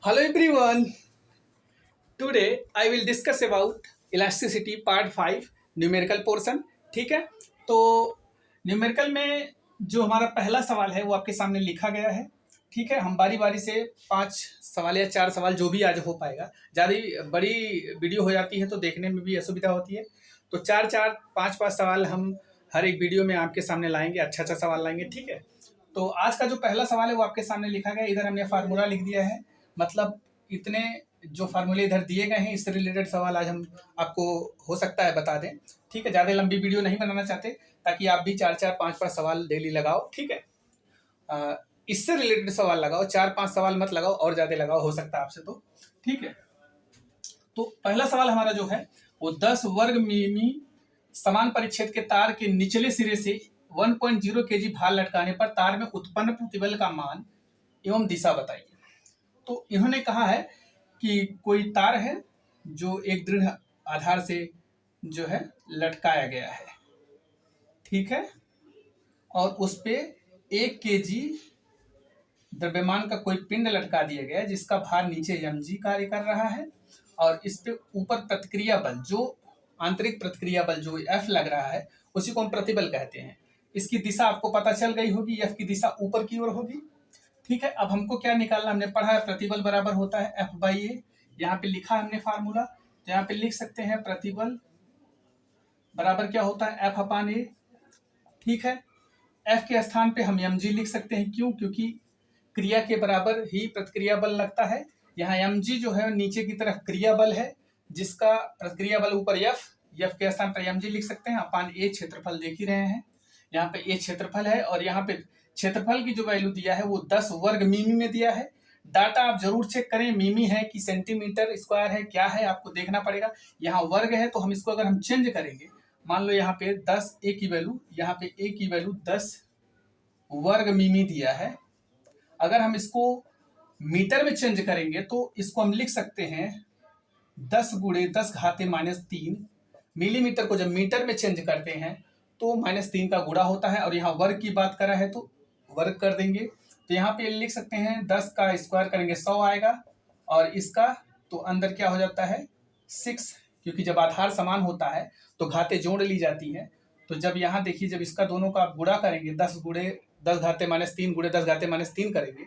Hello everyone. Today I will discuss about elasticity part 5 numerical portion. ठीक है, तो numerical में जो हमारा पहला सवाल है वो आपके सामने लिखा गया है. ठीक है, हम बारी बारी से 5 सवाल या 4 सवाल जो भी आज हो पाएगा. ज़्यादा बड़ी वीडियो हो जाती है तो देखने में भी असुविधा होती है, तो 4-4 5-5 सवाल हम हर एक वीडियो में आपके सामने लाएंगे. अच्छा सवाल लाएंगे. ठीक है, तो आज का जो पहला सवाल है वो आपके सामने लिखा गया. इधर हमने फार्मूला लिख दिया है, मतलब इतने जो फार्मूले इधर दिए गए हैं इससे रिलेटेड सवाल आज हम आपको हो सकता है बता दें. ठीक है, ज़्यादा लंबी वीडियो नहीं बनाना चाहते ताकि आप भी 4-4 5-5 सवाल डेली लगाओ. ठीक है, इससे रिलेटेड सवाल लगाओ, 4-5 सवाल मत लगाओ और ज़्यादा लगाओ, हो सकता है आपसे. तो ठीक है, तो पहला सवाल हमारा जो है वो 10 वर्ग मिमी समान परिच्छेद के तार के निचले सिरे से 1.0 kg भार लटकाने पर तार में उत्पन्न प्रतिबल का मान एवं दिशा बताइए. तो इन्होंने कहा है कि कोई तार है जो एक दृढ़ आधार से जो है लटकाया गया है. ठीक है, और उस पे 1 kg द्रव्यमान का कोई पिंड लटका दिया गया है जिसका भार नीचे mg कार्य कर रहा है, और इस पे ऊपर प्रतिक्रिया बल, जो आंतरिक प्रतिक्रिया बल जो F लग रहा है उसी को हम प्रतिबल कहते हैं. इसकी दिशा आपको पता चल गई होगी, F की दिशा ऊपर की ओर होगी. ठीक है, अब हमको क्या निकालना, हमने पढ़ा है प्रतिबल बराबर होता है F बाई ए. यहाँ पे लिखा है हमने फार्मूला, तो यहाँ पे लिख सकते हैं प्रतिबल बराबर क्या होता है F अपान ए. ठीक है, F के स्थान पे हम mg लिख सकते हैं. क्यों? क्योंकि क्रिया के बराबर ही प्रतिक्रिया बल लगता है. यहाँ mg जो है नीचे की तरफ क्रिया बल है जिसका प्रतिक्रिया बल ऊपर F के स्थान पर mg लिख सकते हैं. अपान ए क्षेत्रफल देख ही रहे हैं, यहाँ पे ए क्षेत्रफल है और यहाँ पे क्षेत्रफल की जो वैल्यू दिया है वो 10 वर्ग मिमी में दिया है. डाटा आप जरूर चेक करें, मिमी है कि सेंटीमीटर स्क्वायर है, क्या है आपको देखना पड़ेगा. यहाँ वर्ग है तो हम इसको अगर हम चेंज करेंगे, मान लो यहाँ पे 10 ए की वैल्यू, यहाँ पे ए की वैल्यू 10 वर्ग मिमी दिया है. अगर हम इसको मीटर में चेंज करेंगे तो इसको हम लिख सकते हैं 10 गुणे 10 घाते -3. मिलीमीटर को जब मीटर में चेंज करते हैं तो -3 का गुणा होता है, और यहाँ वर्ग की बात करा है तो वर्ग कर देंगे. तो यहाँ पे लिख सकते हैं 10 का स्क्वायर करेंगे 100 आएगा, और इसका तो अंदर क्या हो जाता है 6, क्योंकि जब आधार समान होता है तो घाते जोड़ ली जाती है. तो जब यहाँ देखिए, जब इसका दोनों का आप गुणा करेंगे 10 गुणे 10 घाते -3 गुणे 10 घाते -3 करेंगे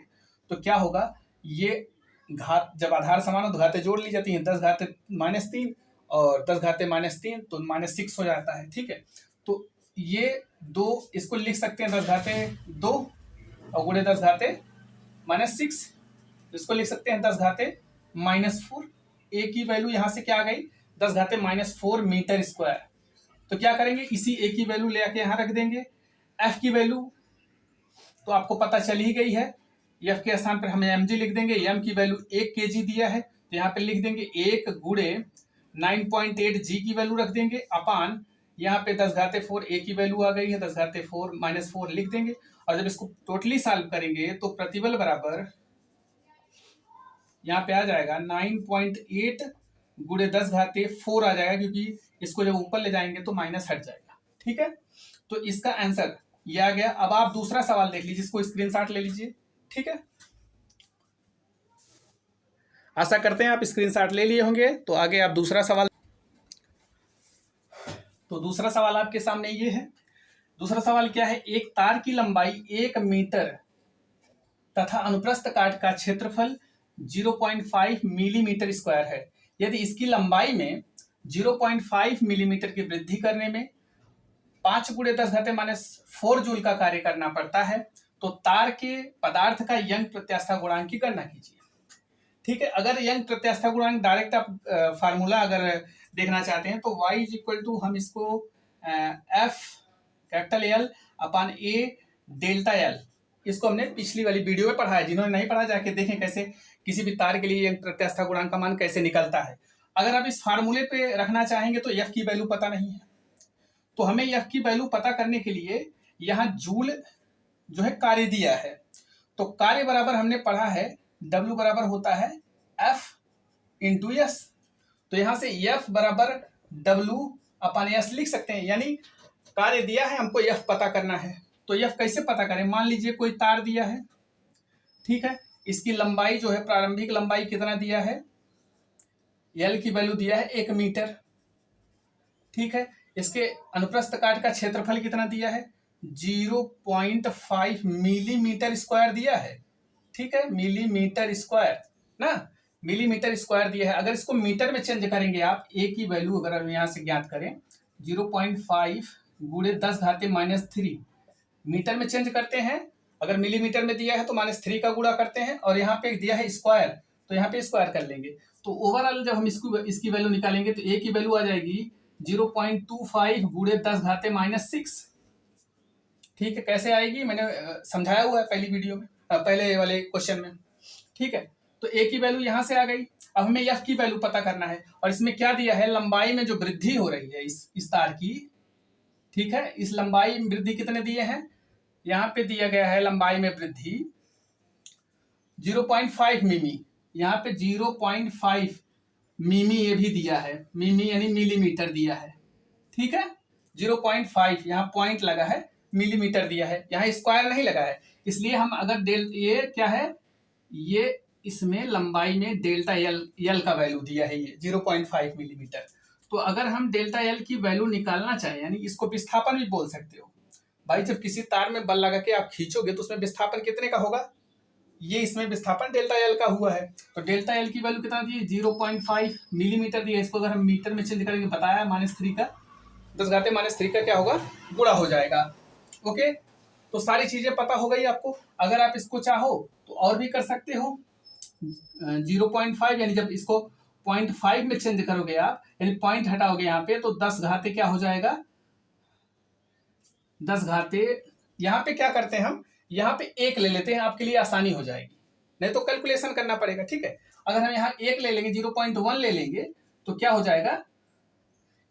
तो क्या होगा, ये घात जब आधार समान हो तो घाते जोड़ ली जाती हैं. 10 घाते -3 और 10 घाते -3 तो -6 हो जाता है. ठीक है, तो ये दो इसको लिख सकते हैं 10 घाते 2 और गुणे 10 घाते -6, इसको लिख सकते हैं 10 घाते -4. ए की वैल्यू यहाँ से क्या आ गई 10 घाते -4 मीटर स्क्वायर. तो क्या करेंगे, इसी ए की वैल्यू ले आके यहाँ रख देंगे. एफ की वैल्यू तो आपको पता चल ही गई है, एफ के स्थान पर हमें mg लिख देंगे. एम की वैल्यू 1 kg दिया है तो यहाँ पे लिख देंगे 1 गुणे 9.8 g की वैल्यू रख देंगे, अपान यहाँ पे 10 घाते 4 ए की वैल्यू आ गई है, 10 घाते 4 -4 लिख देंगे. और जब इसको टोटली सॉल्व करेंगे तो प्रतिबल बराबर यहाँ पे आ जाएगा 9.8 गुणे 10 घाते 4 आ जाएगा, क्योंकि इसको जब ऊपर ले जाएंगे तो माइनस हट जाएगा. ठीक है, तो इसका आंसर ये आ गया. अब आप दूसरा सवाल देख लीजिए, इसको स्क्रीनशॉट ले लीजिए. ठीक है, आशा करते हैं आप स्क्रीनशॉट ले लिए होंगे. तो आगे आप दूसरा सवाल, तो दूसरा सवाल आपके सामने ये है. दूसरा सवाल क्या है, एक तार की लंबाई 1 मीटर तथा अनुप्रस्थ काट का क्षेत्रफल 0.5 मिलीमीटर स्क्वायर है. यदि इसकी लंबाई में 0.5 मिलीमीटर की वृद्धि करने में 5 गुणे 10 घाते -4 जूल का कार्य करना पड़ता है, तो तार के पदार्थ का यंग प्रत्यास्था गुणांक की गणना कीजिए. ठीक है, अगर यंग प्रत्यास्था गुणांक डायरेक्ट आप फार्मूला अगर देखना चाहते हैं तो y इज इक्वल टू, हम इसको F capital L upon A delta L, इसको हमने पिछली वाली वीडियो में पढ़ा है. जिन्होंने नहीं पढ़ा जाके देखें कैसे किसी भी तार के लिए यंग प्रत्यास्था गुणांक का मान कैसे निकलता है. अगर आप इस फार्मूले पे रखना चाहेंगे तो F की वैल्यू पता नहीं है, तो हमें F की वैल्यू पता करने के लिए यहाँ जूल जो है कार्य दिया है. तो कार्य बराबर हमने पढ़ा है W बराबर होता है F इंटू एस. तो यहाँ से F बराबर W अपान एस लिख सकते हैं, यानी कार्य दिया है हमको F पता करना है. तो F कैसे पता करें, मान लीजिए कोई तार दिया है. ठीक है, इसकी लंबाई जो है, प्रारंभिक लंबाई कितना दिया है, एल की वैल्यू दिया है 1 मीटर, ठीक है। इसके अनुप्रस्थ काट का क्षेत्रफल कितना दिया है, 0.5 मिलीमीटर स्क्वायर दिया है, ठीक है, मिलीमीटर स्क्वायर ना, मिलीमीटर स्क्वायर दिया है। अगर इसको मीटर में चेंज करेंगे आप, ए की वैल्यू अगर हम यहाँ से ज्ञात करें 0.5 गुणे 10⁻³ मीटर में चेंज करते हैं। अगर मिलीमीटर में दिया है तो -3 का गुणा करते हैं, और यहाँ पे दिया है स्क्वायर तो यहाँ पे स्क्वायर कर लेंगे। तो ओवरऑल जब हम इसकी वैल्यू निकालेंगे तो ए की वैल्यू आ जाएगी 0.25 गुणे 10⁻⁶, ठीक है। कैसे आएगी मैंने समझाया हुआ है पहली वीडियो में, पहले वाले क्वेश्चन में, ठीक है। तो ए की वैल्यू यहाँ से आ गई। अब हमें एफ की वैल्यू पता करना है, और इसमें क्या दिया है, लंबाई में जो वृद्धि हो रही है इस तार की, ठीक है, इस लंबाई में वृद्धि कितने दिए हैं, यहाँ पे दिया गया है लंबाई में वृद्धि 0.5 मिमी, यहाँ पे 0.5 मिमी ये भी दिया है, मिमी यानी मिलीमीटर दिया है, ठीक है। 0.5 यहाँ पॉइंट लगा है, मिलीमीटर दिया है, यहाँ स्क्वायर नहीं लगा है, इसलिए हम अगर ये क्या है, ये इसमें लंबाई में डेल्टा एल का वैल्यू दिया है, ये 0.5 मिलीमीटर। तो अगर हम डेल्टा एल की वैल्यू निकालना चाहें, यानी इसको विस्थापन भी बोल सकते हो भाई, जब किसी तार में बल लगा के आप खींचोगे तो उसमें विस्थापन कितने का होगा, ये इसमें विस्थापन डेल्टा एल का हुआ है। तो डेल्टा एल की वैल्यू कितना दी, 0.5 मिलीमीटर दिया, इसको अगर हम मीटर में चेंज करेंगे, बताया -3 का 10⁻³ का क्या होगा, गुणा हो जाएगा, ओके। तो सारी चीजें पता हो गई आपको। अगर आप इसको चाहो तो और भी कर सकते हो, 0.5 यानी जब इसको 0.5 में चेंज करोगे आप, यानी पॉइंट हटाओगे यहाँ पे, तो 10 घाते क्या हो जाएगा, 10 घाते, यहाँ पे क्या करते हैं हम, यहाँ पे 1 ले लेते हैं, आपके लिए आसानी हो जाएगी, नहीं तो कैलकुलेशन करना पड़ेगा, ठीक है। अगर हम यहाँ 1 ले लेंगे, 0.1 ले लेंगे, तो क्या हो जाएगा,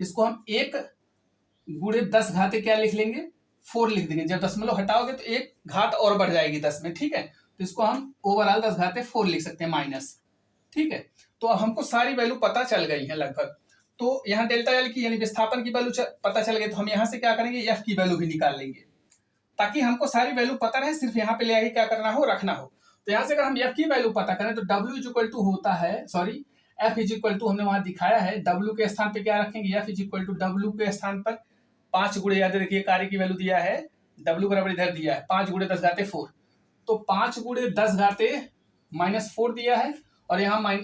इसको हम 1 गुणे 10 घाते क्या लिख लेंगे, 4 लिख देंगे। जब दशमलव हटाओगे तो 1 घात और बढ़ जाएगी 10 में, ठीक है। तो इसको हम ओवरऑल 10 घाते 4 लिख सकते हैं माइनस, ठीक है। तो अब हमको सारी वैल्यू पता चल गई है लगभग। तो यहाँ डेल्टा एल की यानी विस्थापन की वैल्यू पता चल गई, तो हम यहाँ से क्या करेंगे, एफ की वैल्यू भी निकाल लेंगे, ताकि हमको सारी वैल्यू पता रहे, सिर्फ यहाँ पे ले आके क्या करना हो, रखना हो। तो यहाँ से अगर हम एफ की वैल्यू पता करें तो W इज इक्वल टू होता है, sorry F is equal to, हमने वहां दिखाया है, W के स्थान पे क्या रखेंगे, F is equal to W के स्थान पर 5 गुणे, याद रखिए कार्य की वैल्यू दिया है, W बराबर इधर दिया है 5 गुणे 10 घाते 4, तो 5 गुणे 10 घाते -4 दिया है, और यहाँ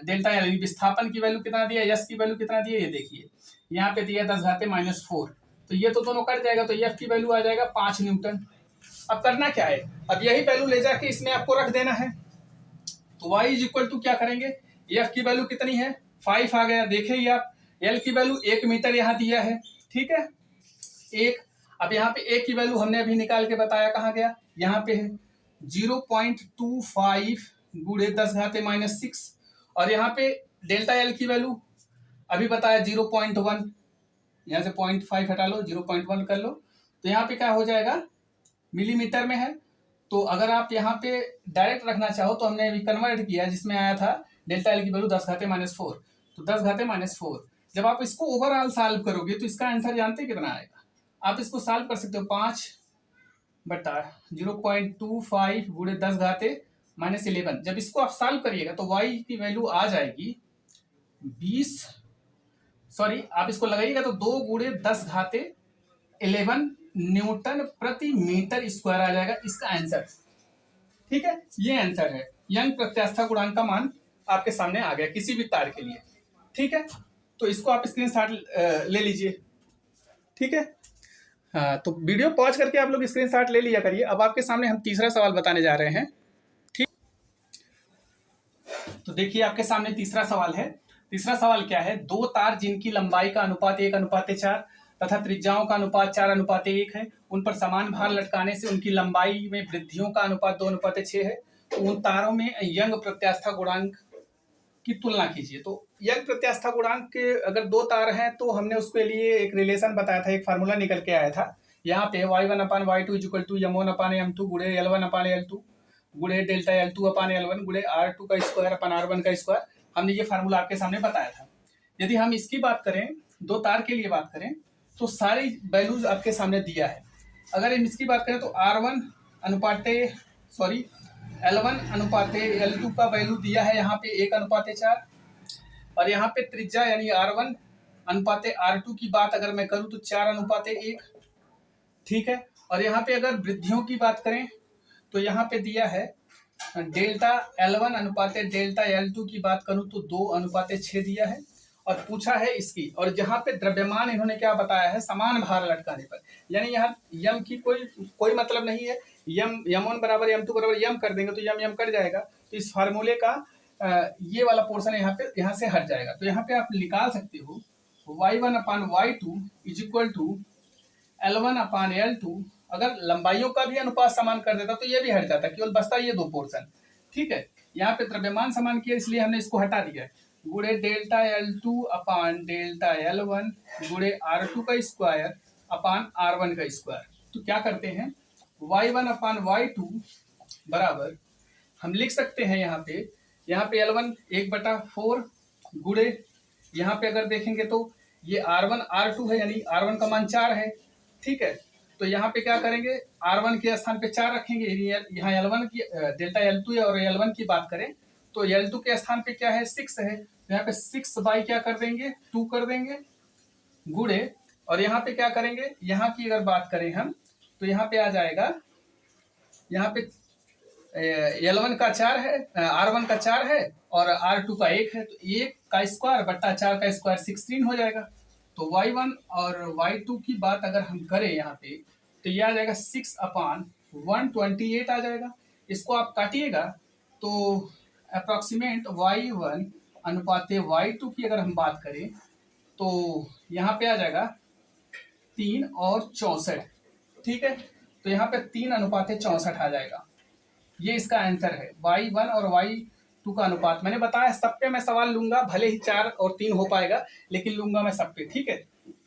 डेल्टा यानी विस्थापन की वैल्यू कितना दिया है, यस की वैल्यू कितना दिया है, ये देखिए यहाँ पे दिया 10 घाते -4, तो ये तो दोनों कट जाएगा, तो एफ की वैल्यू आ जाएगा 5 न्यूटन। अब करना क्या है, अब यही वैल्यू ले जाके इसमें आपको रख देना है। तो y इज इक्वल टू क्या करेंगे, एफ की वैल्यू कितनी है, 5 आ गया, देखिए आप, एल की वैल्यू 1 मीटर यहाँ दिया है, ठीक है, 1। अब यहाँ पे ए की वैल्यू हमने अभी निकाल के बताया, कहाँ गया, यहाँ पे है 0.25 गुणे 10 घाते -6, और यहाँ पे डेल्टा एल की वैल्यू अभी बताया 0.1, यहाँ से 0.5 हटा लो, 0.1 कर लो, तो यहाँ पे क्या हो जाएगा, मिलीमीटर में है। तो अगर आप यहाँ पे डायरेक्ट रखना चाहो तो हमने अभी कन्वर्ट किया, जिसमें आया था डेल्टा एल की वैल्यू 10 घाते -4, तो 10 घाते -4, जब आप इसको ओवरऑल सॉल्व करोगे तो इसका आंसर जानते कितना आएगा, आप इसको सॉल्व कर सकते हो, 5/0.25 गुणे 10 घाते -11। जब इसको आप सॉल्व करिएगा तो y की वैल्यू आ जाएगी 20, सॉरी आप इसको लगाइएगा तो 2 गुणे 10 घाते 11 न्यूटन प्रति मीटर स्क्वायर आ जाएगा इसका आंसर, ठीक है। ये आंसर है, यंग प्रत्यास्था गुणांक का मान आपके सामने आ गया किसी भी तार के लिए, ठीक है। तो इसको आप स्क्रीनशॉट ले लीजिए, ठीक है। हाँ, तो वीडियो पॉज करके आप लोग स्क्रीनशॉट ले लिया करिए। अब आपके सामने हम तीसरा सवाल बताने जा रहे हैं, ठीक। तो देखिए आपके सामने तीसरा सवाल है। तीसरा सवाल क्या है, 2 तार जिनकी लंबाई का अनुपात 1:4 तथा त्रिज्याओं का अनुपात 4:1 है, उन पर समान भार लटकाने से उनकी लंबाई में वृद्धियों का अनुपात 2:6 है। तो उन तारों में यंग प्रत्यास्था गुणांक की तुलना कीजिए। तो यंग प्रत्यास्था गुणांक के अगर 2 तार हैं तो हमने उसके लिए एक रिलेशन बताया था, एक फार्मूला निकल के आया था। यहाँ पे y1/y2 = m1/m2 गुणे L1/L2 गुणे डेल्टा L2/L1 गुणे R2 का स्क्वायर अपन R1 का स्क्वायर, हमने ये फार्मूला आपके सामने बताया था। यदि हम इसकी बात करें, 2 तार के लिए बात करें, तो सारी वैल्यूज आपके सामने दिया है। अगर हम इसकी बात करें तो R1 अनुपाते, सॉरी L1 अनुपाते L2 का वैल्यू दिया है यहाँ पे 1:4, और यहाँ पे त्रिज्या यानी R1 अनुपाते R2 की बात अगर मैं करूँ तो 4:1, ठीक है। और यहाँ पे अगर वृद्धियों की बात करें तो यहाँ पे दिया है डेल्टा L1 अनुपाते डेल्टा L2 की बात करूँ तो 2:6 दिया है, और पूछा है इसकी, और जहाँ पे द्रव्यमान इन्होंने क्या बताया है, समान भार लटकाने पर, यानी यहाँ यम की कोई मतलब नहीं है। यम1 बराबर यम2 बराबर यम कर देंगे तो यम कट जाएगा, तो इस फार्मूले का ये वाला पोर्शन यहाँ से हट जाएगा। तो यहाँ पे आप निकाल सकते हो y1/y2 is equal to L1/L2। अगर लंबाइयों का भी अनुपात समान कर देता तो ये भी हट जाता, केवल बचता ये दो पोर्शन, ठीक है। यहाँ पे द्रव्यमान समान किया इसलिए हमने इसको हटा दिया है, गुणे डेल्टा L2 डेल्टा L1 गुणे R2 का स्क्वायर R1 का स्क्वायर। तो क्या करते हैं, y1/y2 बराबर हम लिख सकते हैं यहाँ पे L1 1/4 गुणे, यहाँ पे अगर देखेंगे तो ये R1 R2 है, यानी R1 का मान 4 है, ठीक है। तो यहाँ पे क्या करेंगे, R1 के स्थान पे 4 रखेंगे, यहाँ L1 की डेल्टा L2 है, और L1 की बात करें तो L2 के स्थान पे क्या है 6 है, तो यहाँ पे 6 बाई क्या कर देंगे 2 कर देंगे गुणे, और यहाँ पे क्या करेंगे, यहाँ की अगर बात करें हम तो यहाँ पे आ जाएगा, यहाँ पे L1 का 4 है, R1 का 4 है और R2 का 1 है, तो 1 का स्क्वायर बट्टा 4 का स्क्वायर 16 हो जाएगा। तो y1 और y2 की बात अगर हम करें यहाँ पे तो ये आ जाएगा 6/128 आ जाएगा। इसको आप काटिएगा तो अप्रॉक्सीमेट y1 अनुपाते y2 की अगर हम बात करें तो यहाँ पे आ जाएगा 3 और 64, ठीक है। तो यहाँ पे 3:64 आ जाएगा, ये इसका आंसर है। y1 और y2 का अनुपात मैंने बताया, सब पे मैं सवाल लूंगा, भले ही 4 और 3 हो पाएगा लेकिन लूंगा मैं सब पे, ठीक है।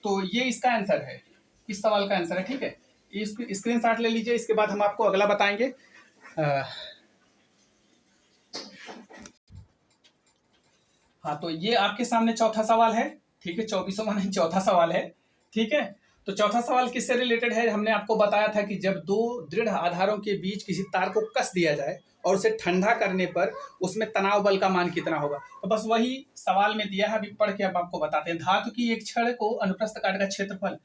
तो ये इसका आंसर है, इस सवाल का आंसर है, ठीक है। इसकी स्क्रीनशॉट ले लीजिए, इसके बाद हम आपको अगला बताएंगे। हाँ, तो ये आपके सामने चौथा सवाल है, ठीक है। 24वां नहीं, चौथा सवाल है, ठीक है। तो चौथा सवाल किससे रिलेटेड है, हमने आपको बताया था कि जब दो दृढ़ आधारों के बीच किसी तार को कस दिया जाए और उसे ठंडा करने पर उसमें तनाव बल का मान कितना होगा। तो बस वही सवाल में दिया है, अभी पढ़ के अब आपको बताते हैं। धातु की एक छड़ को अनुप्रस्थ काट का क्षेत्रफल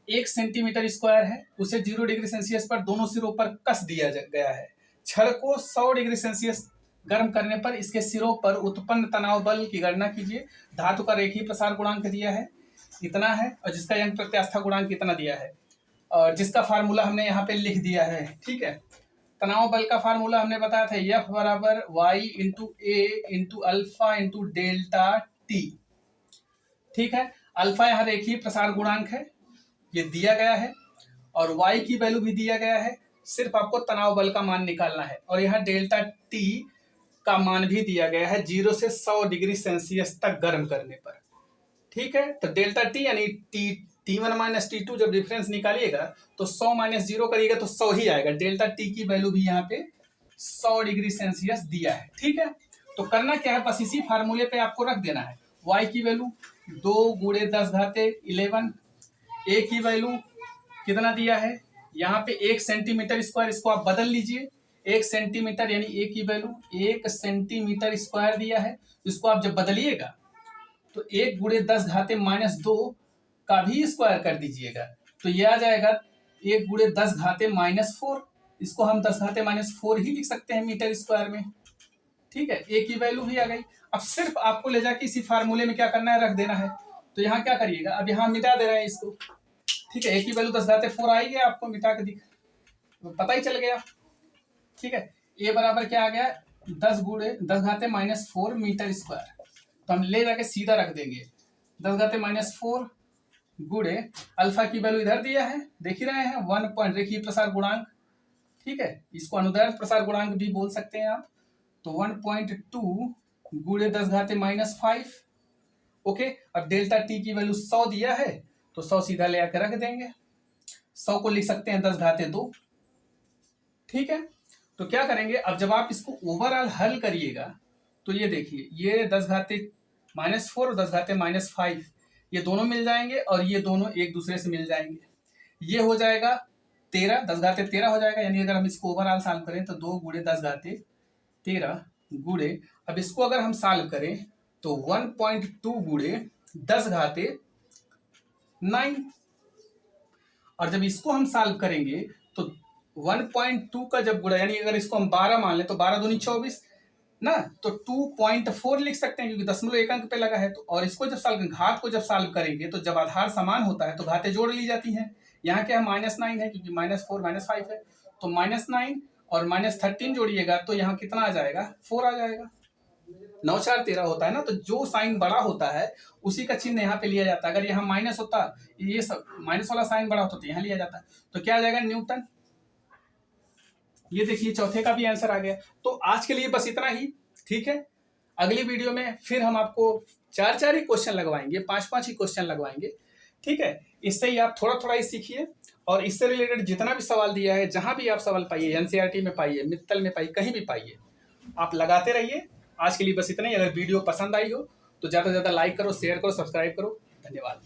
1 सेंटीमीटर स्क्वायर है, उसे 0 डिग्री सेल्सियस पर दोनों सिरों पर कस दिया गया है। छड़ को 100 डिग्री सेल्सियस गर्म करने पर इसके सिरों पर उत्पन्न तनाव बल की गणना कीजिए। धातु का रेखीय प्रसार गुणांक दिया है इतना है, और जिसका यंग प्रत्यास्था गुणांक कितना दिया है, और जिसका फार्मूला हमने यहाँ पे लिख दिया है, ठीक है। तनाव बल का फार्मूला हमने बताया था F बराबर y into A into alpha into delta T, ठीक है। अल्फा यहाँ रेखीय प्रसार गुणांक है, ये दिया गया है, और y की वैल्यू भी दिया गया है, सिर्फ आपको तनाव बल का मान निकालना है। और यहाँ डेल्टा टी का मान भी दिया गया है 0 से 100 डिग्री सेल्सियस तक गर्म करने पर, ठीक है। तो डेल्टा टी यानी T1 माइनस T2 जब डिफरेंस निकालिएगा तो 100 माइनस 0 करिएगा तो 100 ही आएगा। डेल्टा टी की वैल्यू भी यहाँ पे 100 डिग्री सेल्सियस दिया है, ठीक है। तो करना क्या है, बस इसी फार्मूले पे आपको रख देना है। y की वैल्यू 2 गुणे 10 घाते 11, a की वैल्यू कितना दिया है यहाँ पे 1 सेंटीमीटर स्क्वायर, इसको आप बदल लीजिए 1 सेंटीमीटर, यानी a की वैल्यू 1 सेंटीमीटर स्क्वायर दिया है। इसको आप जब बदलिएगा तो 1 गुणे 10 घाते माइनस 2 का भी स्क्वायर कर दीजिएगा, तो ये आ जाएगा 1 गुणे 10 घाते माइनस 4। इसको हम 10 घाते माइनस 4 ही लिख सकते हैं मीटर स्क्वायर में, ठीक है। ए की वैल्यू भी आ गई। अब सिर्फ आपको ले जाके इसी फार्मूले में क्या करना है, रख देना है। तो यहाँ क्या करिएगा, अब यहाँ मिटा दे रहे हैं इसको, ठीक है। ए की वैल्यू 10 घाते 4 आई गया, आपको मिटा के पता ही चल गया, ठीक है। ए बराबर क्या आ गया 10 गुणे 10 घाते माइनस 4 मीटर स्क्वायर। तो हम ले जाके सीधा रख देंगे 10 घाते माइनस 4 गुणे अल्फा की वैल्यू इधर दिया है, देख ही रहे हैं 1 पॉइंट रेखीय प्रसार गुणांक, ठीक है। इसको अनुदैर्ध्य प्रसार गुणांक भी बोल सकते हैं आप। तो 1.2 गुणे 10 घाते माइनस 5, ओके। अब डेल्टा टी की वैल्यू 100 दिया है तो 100 सीधा ले आकर रख देंगे, 100 को लिख सकते हैं 10 घाते 2, ठीक है। तो क्या करेंगे, अब जब आप इसको ओवरऑल हल करिएगा तो ये देखिए, ये 10 घाते माइनस 4 और 10 घाते माइनस 5 ये दोनों मिल जाएंगे और ये दोनों एक दूसरे से मिल जाएंगे। ये हो जाएगा 13, 10 घाते 13 हो जाएगा। यानी अगर हम इसको ओवरऑल सॉल्व करें तो 2 गुणे 10 घाते 13 गुणे, अब इसको अगर हम सॉल्व करें तो 1.2 गुणे 10 घाते 9, और जब इसको हम सॉल्व करेंगे तो 1.2 का जब गुणा, यानी अगर इसको हम 12 मान लें तो 12 दूनी 24 ना, तो 2.4 लिख सकते हैं क्योंकि दशमलव एक अंक पे लगा है। तो और इसको जब सॉल्व, घात को जब सॉल्व करेंगे तो जब आधार समान होता है तो घातें जोड़ ली जाती हैं। यहाँ क्या है, -9 है क्योंकि -4 -5 है, तो -9 और -13 जोड़िएगा तो यहाँ कितना आ जाएगा, 4 आ जाएगा। 9 4 13 होता है ना, तो जो साइन बड़ा होता है उसी का चिन्ह यहाँ पे लिया जाता है। अगर यहाँ माइनस होता, ये सब माइनस वाला साइन बड़ा होता तो यहाँ लिया जाता, तो क्या आ जाएगा, न्यूटन। ये देखिए चौथे का भी आंसर आ गया। तो आज के लिए बस इतना ही, ठीक है। अगली वीडियो में फिर हम आपको 4 ही क्वेश्चन लगवाएंगे, 5 ही क्वेश्चन लगवाएंगे, ठीक है। इससे ही आप थोड़ा थोड़ा ही सीखिए, और इससे रिलेटेड जितना भी सवाल दिया है, जहां भी आप सवाल पाइए, एनसीईआरटी में पाइए, मित्तल में पाइए, कहीं भी पाइए, आप लगाते रहिए। आज के लिए बस इतना ही। अगर वीडियो पसंद आई हो तो ज़्यादा से ज़्यादा लाइक करो, शेयर करो, सब्सक्राइब करो। धन्यवाद।